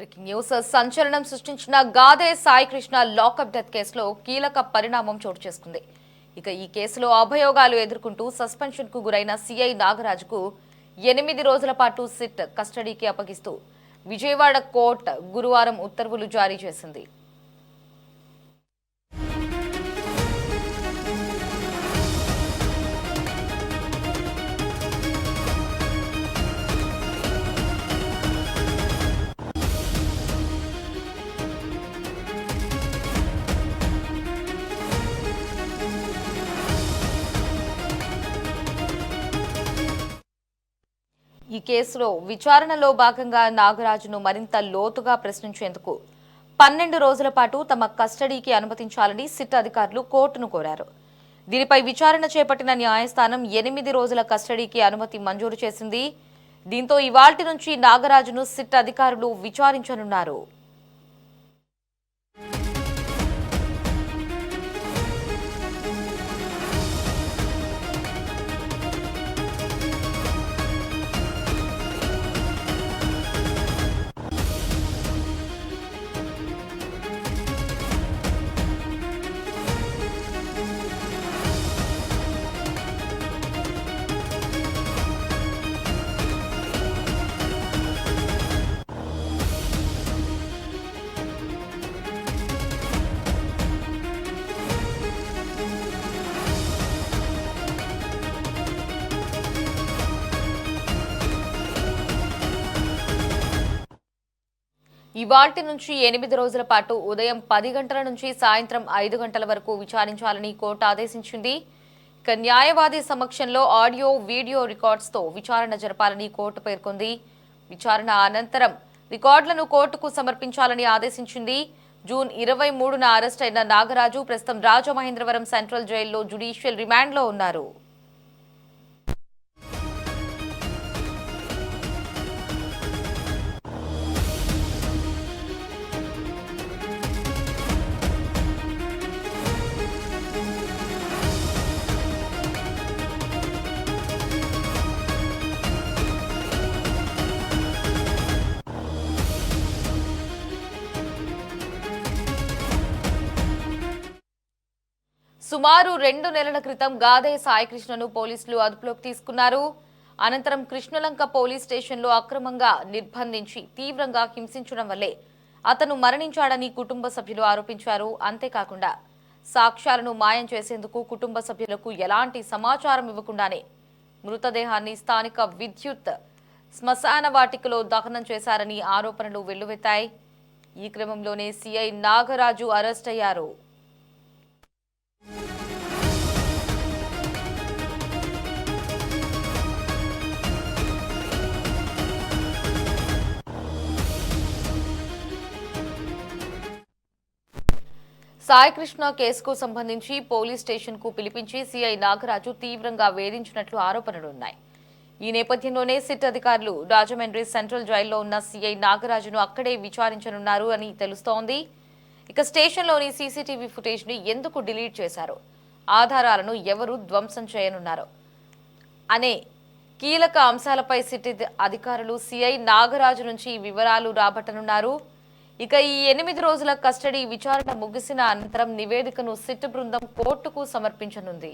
Breaking news సంచలనం సృష్టించిన Gade Saikrishna lockup death కేసులో కీలక పరిణామం చోటు చేసుకుంది. ఇక ఈ కేసులో అభియోగాలు ఎదుర్కొంటూ సస్పెన్షన్ కు గురైన సిఐ నాగరాజుకు 8 రోజుల పాటు సిట్ కస్టడీకి అప్పగిస్తూ విజయవాడ కోర్టు గురువారం ఉత్తర్వులు జారీ చేసింది. ఈ కేసులో విచారణలో భాగంగా నాగరాజును మరింత లోతుగా ప్రశ్నించేందుకు 12 రోజుల పాటు తమ కస్టడీకి అనుమతించాలని సిట్ అధికారులు కోర్టును కోరారు. దీనిపై విచారణ చేపట్టిన న్యాయస్థానం 8 రోజుల కస్టడీకి అనుమతి మంజూరు చేసింది. దీంతో ఇవాల్టి నుంచి నాగరాజును సిట్ అధికారులు విచారించనున్నారు. ఇవాల్టి నుంచి 8 రోజుల పాటు ఉదయం 10 గంటల నుంచి సాయంత్రం 5 గంటల వరకు విచారించాలని కోర్టు ఆదేశించింది. ఇక న్యాయవాది సమక్షంలో ఆడియో వీడియో రికార్డ్స్తో విచారణ జరపాలని కోర్టు పేర్కొంది. విచారణ అనంతరం రికార్డులను కోర్టుకు సమర్పించాలని ఆదేశించింది. జూన్ 23న అరెస్ట్ అయిన నాగరాజు ప్రస్తుతం రాజమహేంద్రవరం సెంట్రల్ జైల్లో జ్యుడిషియల్ రిమాండ్లో ఉన్నారు. సుమారు 2 నెలల క్రితం గాదే సాయికృష్ణను పోలీసులు అదుపులోకి తీసుకున్నారు. అనంతరం కృష్ణలంక పోలీస్ స్టేషన్లో అక్రమంగా నిర్బంధించి తీవ్రంగా హింసించడం వల్లే అతను మరణించాడని కుటుంబ సభ్యులు ఆరోపించారు. అంతేకాకుండా సాక్ష్యాలను మాయం చేసేందుకు కుటుంబ సభ్యులకు ఎలాంటి సమాచారం ఇవ్వకుండానే మృతదేహాన్ని స్థానిక విద్యుత్ శ్మశాన వాటికలో దహనం చేశారని ఆరోపణలు వెల్లువెత్తాయి. ఈ క్రమంలోనే సిఐ నాగరాజు అరెస్ట్ అయ్యారు. సాయికృష్ణ కేసుకు సంబంధించి పోలీస్ స్టేషన్ కు పిలిపించి సిఐ నాగరాజు తీవ్రంగా వేధించినట్లు ఆరోపణలున్నాయి. ఈ నేపథ్యంలోనే సిట్ అధికారులు రాజమండ్రి సెంట్రల్ జైల్లో ఉన్న సిఐ నాగరాజును అక్కడే విచారించనున్నారు అని తెలుస్తోంది. ఇక స్టేషన్లోని సీసీటీవీ ఫుటేజ్ ని ఎందుకు డిలీట్ చేశారు, ఆధారాలను ఎవరు ధ్వంసం చేయనున్నారు అనే కీలక అంశాలపై సిట్ అధికారులు సిఐ నాగరాజు నుంచి వివరాలు రాబట్టనున్నారు. ఇక ఈ 8 రోజుల కస్టడీ విచారణ ముగిసిన అనంతరం నివేదికను సిట్ బృందం కోర్టుకు సమర్పించనుంది.